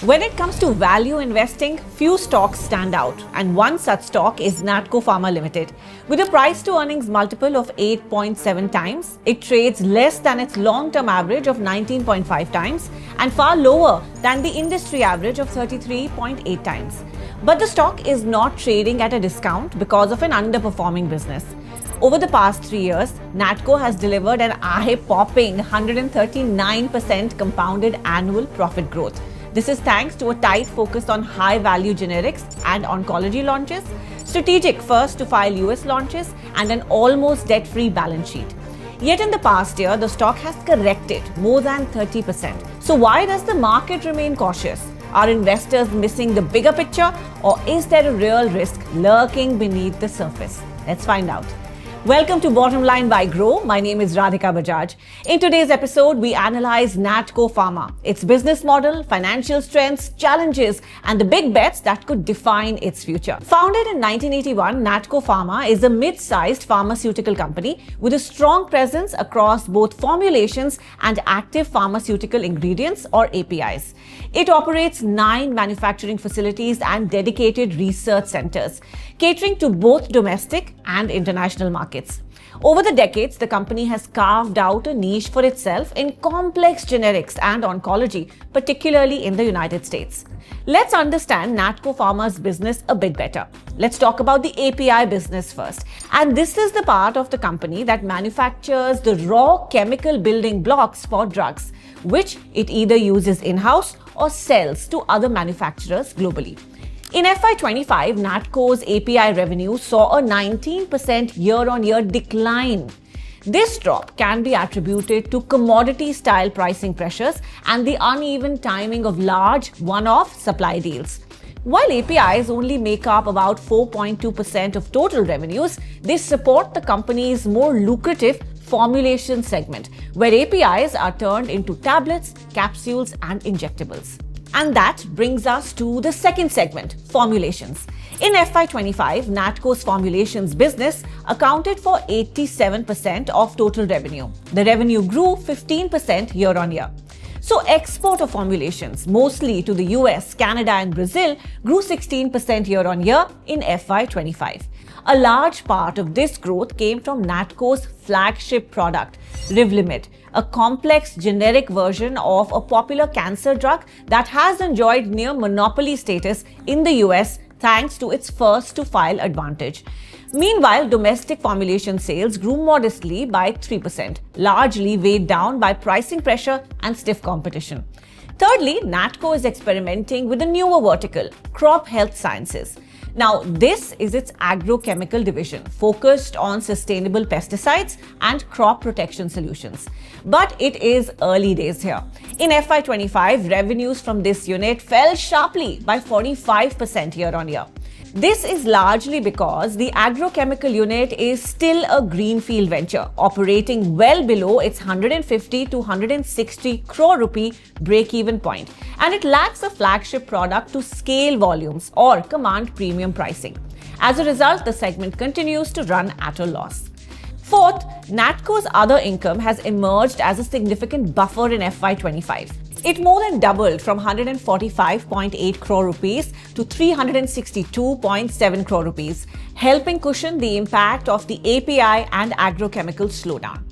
When it comes to value investing, few stocks stand out, and one such stock is Natco Pharma Limited. With a price to earnings multiple of 8.7 times, it trades less than its long-term average of 19.5 times and far lower than the industry average of 33.8 times. But the stock is not trading at a discount because of an underperforming business. Over the past 3 years, Natco has delivered an eye-popping 139% compounded annual profit growth. This is thanks to a tight focus on high-value generics and oncology launches, strategic first-to-file US launches, and an almost debt-free balance sheet. Yet in the past year, the stock has corrected more than 30%. So why does the market remain cautious? Are investors missing the bigger picture, or is there a real risk lurking beneath the surface? Let's find out. Welcome to Bottom Line by Grow. My name is Radhika Bajaj. In today's episode, we analyze Natco Pharma, its business model, financial strengths, challenges, and the big bets that could define its future. Founded in 1981, Natco Pharma is a mid-sized pharmaceutical company with a strong presence across both formulations and active pharmaceutical ingredients or APIs. It operates 9 manufacturing facilities and dedicated research centers, catering to both domestic and international markets. Over the decades, the company has carved out a niche for itself in complex generics and oncology, particularly in the United States. Let's understand Natco Pharma's business a bit better. Let's talk about the API business first. And this is the part of the company that manufactures the raw chemical building blocks for drugs, which it either uses in-house or sells to other manufacturers globally. In FY25, Natco's API revenue saw a 19% year-on-year decline. This drop can be attributed to commodity-style pricing pressures and the uneven timing of large one-off supply deals. While APIs only make up about 4.2% of total revenues, they support the company's more lucrative formulation segment, where APIs are turned into tablets, capsules, and injectables. And that brings us to the second segment, formulations. In FY25, Natco's formulations business accounted for 87% of total revenue. The revenue grew 15% year-on-year. So export of formulations, mostly to the US, Canada, and Brazil, grew 16% year-on-year in FY25. A large part of this growth came from Natco's flagship product, Revlimid, a complex generic version of a popular cancer drug that has enjoyed near monopoly status in the US thanks to its first-to-file advantage. Meanwhile, domestic formulation sales grew modestly by 3%, largely weighed down by pricing pressure and stiff competition. Thirdly, Natco is experimenting with a newer vertical, crop health sciences. Now, this is its agrochemical division, focused on sustainable pesticides and crop protection solutions. But it is early days here. In FY25, revenues from this unit fell sharply by 45% year-on-year. This is largely because the agrochemical unit is still a greenfield venture, operating well below its 150 to 160 crore rupee break-even point, and it lacks a flagship product to scale volumes or command premium pricing. As a result, the segment continues to run at a loss. Fourth, Natco's other income has emerged as a significant buffer in FY25. It more than doubled from 145.8 crore rupees to 362.7 crore rupees, helping cushion the impact of the API and agrochemical slowdown.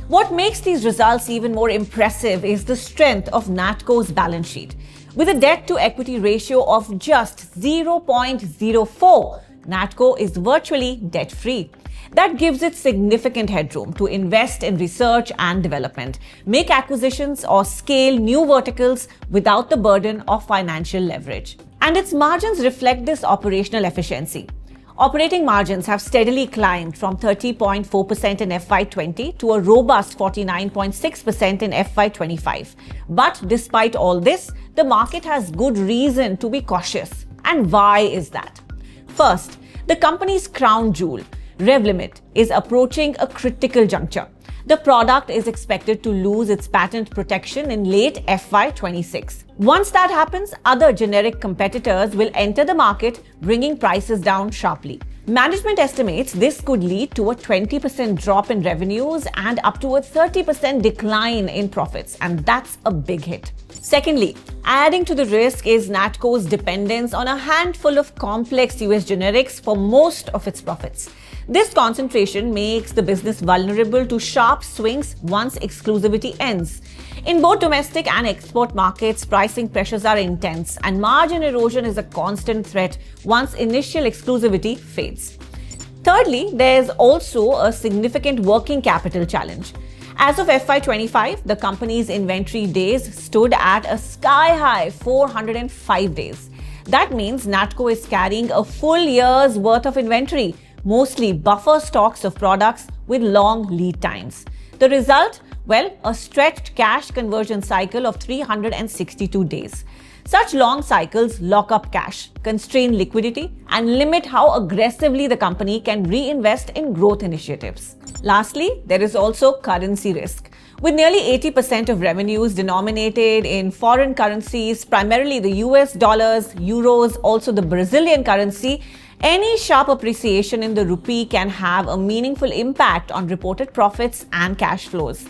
What makes these results even more impressive is the strength of Natco's balance sheet. With a debt-to-equity ratio of just 0.04, Natco is virtually debt-free. That gives it significant headroom to invest in research and development, make acquisitions, or scale new verticals without the burden of financial leverage. And its margins reflect this operational efficiency. Operating margins have steadily climbed from 30.4% in FY20 to a robust 49.6% in FY25. But despite all this, the market has good reason to be cautious. And why is that? First, the company's crown jewel, Revlimid, is approaching a critical juncture. The product is expected to lose its patent protection in late FY26. Once that happens, other generic competitors will enter the market, bringing prices down sharply. Management estimates this could lead to a 20% drop in revenues and up to a 30% decline in profits, and that's a big hit. Secondly, adding to the risk is Natco's dependence on a handful of complex US generics for most of its profits. This concentration makes the business vulnerable to sharp swings once exclusivity ends. In both domestic and export markets, pricing pressures are intense, and margin erosion is a constant threat once initial exclusivity fades. Thirdly, there's also a significant working capital challenge. As of FY25, the company's inventory days stood at a sky-high 405 days. That means Natco is carrying a full year's worth of inventory, mostly buffer stocks of products with long lead times. The result? Well, a stretched cash conversion cycle of 362 days. Such long cycles lock up cash, constrain liquidity, and limit how aggressively the company can reinvest in growth initiatives. Lastly, there is also currency risk. With nearly 80% of revenues denominated in foreign currencies, primarily the US dollars, euros, also the Brazilian currency, any sharp appreciation in the rupee can have a meaningful impact on reported profits and cash flows.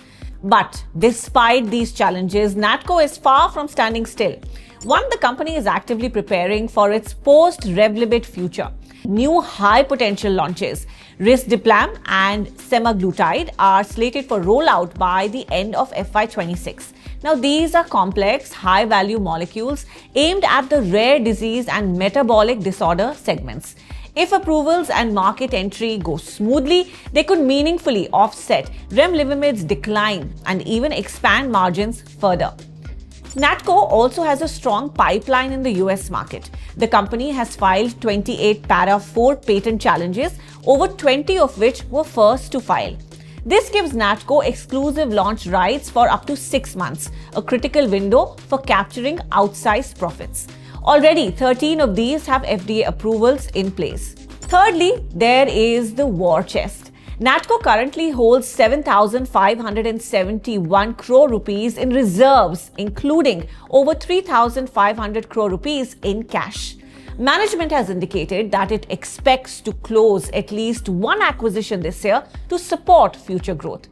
But despite these challenges, Natco is far from standing still. One, the company is actively preparing for its post-Revlimid future. New high-potential launches, Risdiplam and semaglutide, are slated for rollout by the end of FY26. Now, these are complex, high-value molecules aimed at the rare disease and metabolic disorder segments. If approvals and market entry go smoothly, they could meaningfully offset Revlimid's decline and even expand margins further. Natco also has a strong pipeline in the US market. The company has filed 28 Para IV patent challenges, over 20 of which were first to file. This gives Natco exclusive launch rights for up to 6 months, a critical window for capturing outsized profits. Already, 13 of these have FDA approvals in place. Thirdly, there is the war chest. Natco currently holds 7,571 crore rupees in reserves, including over 3,500 crore rupees in cash. Management has indicated that it expects to close at least one acquisition this year to support future growth.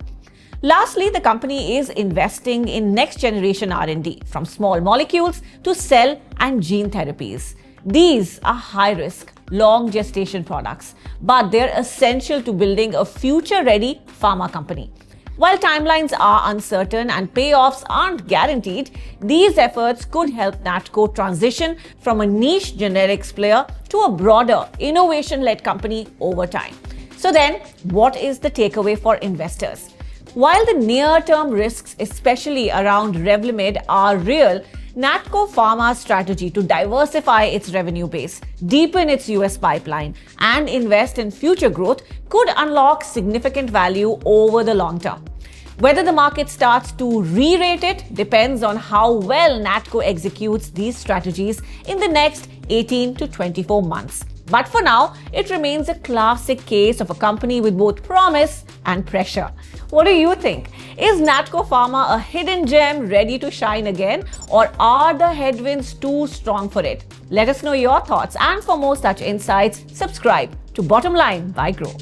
Lastly, the company is investing in next-generation R&D, from small molecules to cell and gene therapies. These are high-risk, long gestation products, but they're essential to building a future-ready pharma company. While timelines are uncertain and payoffs aren't guaranteed, these efforts could help Natco transition from a niche generics player to a broader, innovation-led company over time. So then, what is the takeaway for investors? While the near-term risks, especially around Revlimid, are real, Natco Pharma's strategy to diversify its revenue base, deepen its US pipeline, and invest in future growth could unlock significant value over the long term. Whether the market starts to re-rate it depends on how well Natco executes these strategies in the next 18 to 24 months. But for now, it remains a classic case of a company with both promise and pressure. What do you think? Is Natco Pharma a hidden gem ready to shine again, or are the headwinds too strong for it? Let us know your thoughts, and for more such insights, subscribe to Bottom Line by Grow.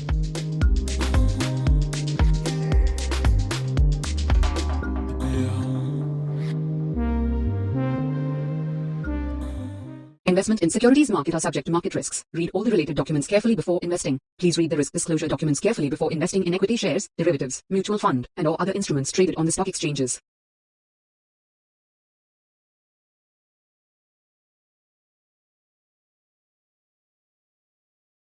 Investment in securities market are subject to market risks. Read all the related documents carefully before investing. Please read the risk disclosure documents carefully before investing in equity shares, derivatives, mutual fund, and or other instruments traded on the stock exchanges.